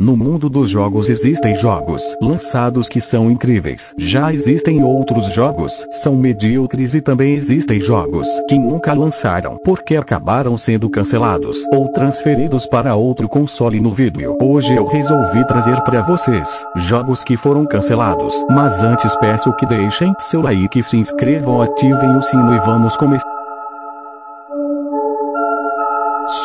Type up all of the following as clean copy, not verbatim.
No mundo dos jogos existem jogos lançados que são incríveis. Já existem outros jogos, são medíocres e também existem jogos que nunca lançaram porque acabaram sendo cancelados ou transferidos para outro console. No vídeo hoje eu resolvi trazer para vocês jogos que foram cancelados. Mas antes peço que deixem seu like, se inscrevam, ativem o sino e vamos começar.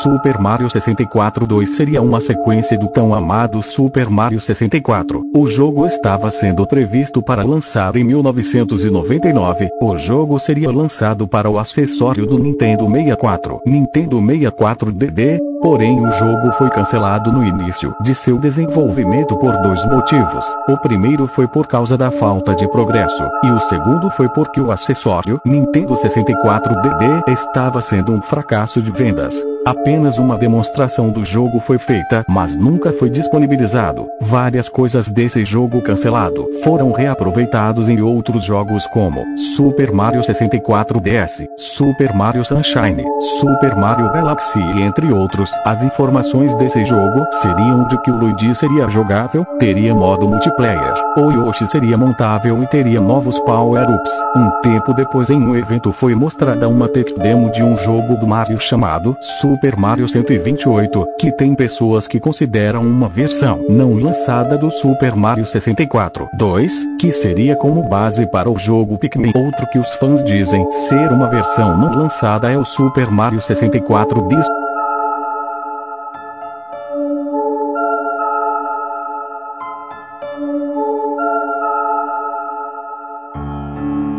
Super Mario 64 2 seria uma sequência do tão amado Super Mario 64. O jogo estava sendo previsto para lançar em 1999. O jogo seria lançado para o acessório do Nintendo 64, Nintendo 64DD. Porém o jogo foi cancelado no início de seu desenvolvimento por dois motivos. O primeiro foi por causa da falta de progresso, e o segundo foi porque o acessório Nintendo 64DD estava sendo um fracasso de vendas. Apenas uma demonstração do jogo foi feita, mas nunca foi disponibilizado. Várias coisas desse jogo cancelado foram reaproveitados em outros jogos como Super Mario 64 DS, Super Mario Sunshine, Super Mario Galaxy e entre outros. As informações desse jogo seriam de que o Luigi seria jogável, teria modo multiplayer, o Yoshi seria montável e teria novos power-ups. Um tempo depois, em um evento, foi mostrada uma tech demo de um jogo do Mario chamado Super Mario 128, que tem pessoas que consideram uma versão não lançada do Super Mario 64 2, que seria como base para o jogo Pikmin. Outro que os fãs dizem ser uma versão não lançada é o Super Mario 64 DS.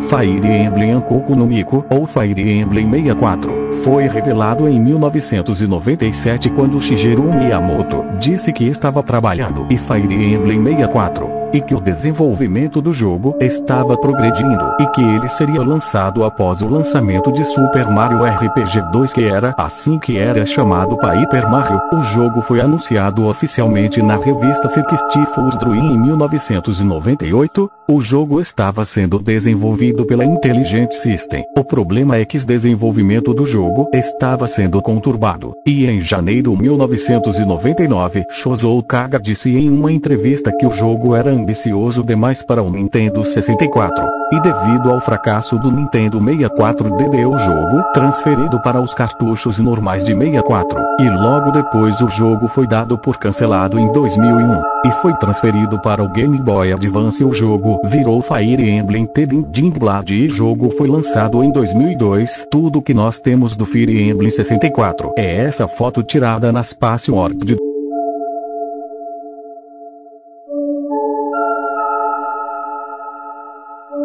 Fire Emblem Ankoku no Miko, ou Fire Emblem 64, foi revelado em 1997 quando Shigeru Miyamoto disse que estava trabalhando em Fire Emblem 64, e que o desenvolvimento do jogo estava progredindo e que ele seria lançado após o lançamento de Super Mario RPG 2, que era assim que era chamado Paper Mario. O jogo foi anunciado oficialmente na revista 64 Dream em 1998. O jogo estava sendo desenvolvido pela Intelligent System. O problema é que o desenvolvimento do jogo estava sendo conturbado, e em janeiro de 1999, Shozo Kaga disse em uma entrevista que o jogo era ambicioso demais para o Nintendo 64, e devido ao fracasso do Nintendo 64DD o jogo transferido para os cartuchos normais de 64, e logo depois o jogo foi dado por cancelado em 2001, e foi transferido para o Game Boy Advance. O jogo virou Fire Emblem Thin Blood e o jogo foi lançado em 2002. Tudo que nós temos do Fire Emblem 64 é essa foto tirada nas Password de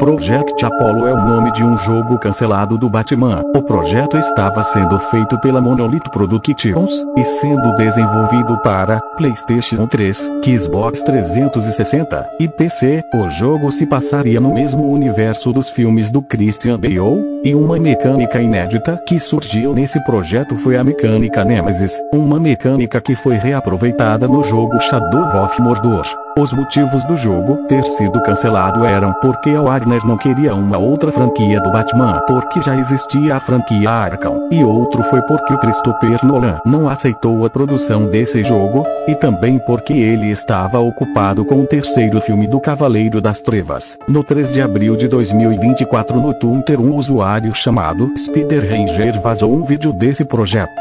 Project Apollo é o nome de um jogo cancelado do Batman. O projeto estava sendo feito pela Monolith Productions e sendo desenvolvido para PlayStation 3, Xbox 360 e PC. O jogo se passaria no mesmo universo dos filmes do Christian Bale, e uma mecânica inédita que surgiu nesse projeto foi a mecânica Nemesis, uma mecânica que foi reaproveitada no jogo Shadow of Mordor. Os motivos do jogo ter sido cancelado eram porque a Warner não queria uma outra franquia do Batman, porque já existia a franquia Arkham, e outro foi porque o Christopher Nolan não aceitou a produção desse jogo, e também porque ele estava ocupado com o terceiro filme do Cavaleiro das Trevas. No 3 de abril de 2024 no Twitter, um usuário chamado Spider Ranger vazou um vídeo desse projeto.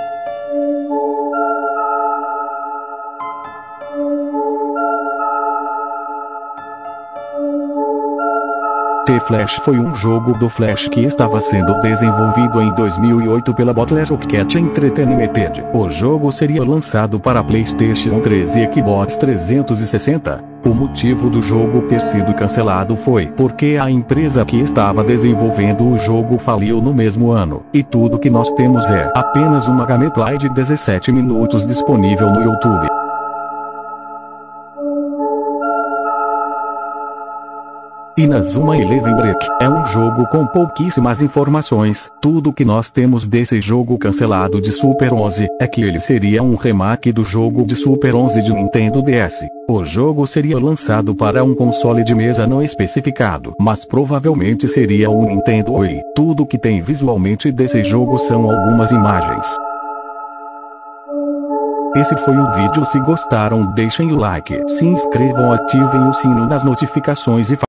The Flash foi um jogo do Flash que estava sendo desenvolvido em 2008 pela Butler Rocket Entertainment. O jogo seria lançado para PlayStation 3 e Xbox 360. O motivo do jogo ter sido cancelado foi porque a empresa que estava desenvolvendo o jogo faliu no mesmo ano, e tudo que nós temos é apenas uma gameplay de 17 minutos disponível no YouTube. Inazuma Eleven Break é um jogo com pouquíssimas informações. Tudo que nós temos desse jogo cancelado de Super 11 é que ele seria um remake do jogo de Super 11 de Nintendo DS. O jogo seria lançado para um console de mesa não especificado, mas provavelmente seria o Nintendo Wii. Tudo que tem visualmente desse jogo são algumas imagens. Esse foi o vídeo. Se gostaram, deixem o like, se inscrevam, ativem o sino das notificações e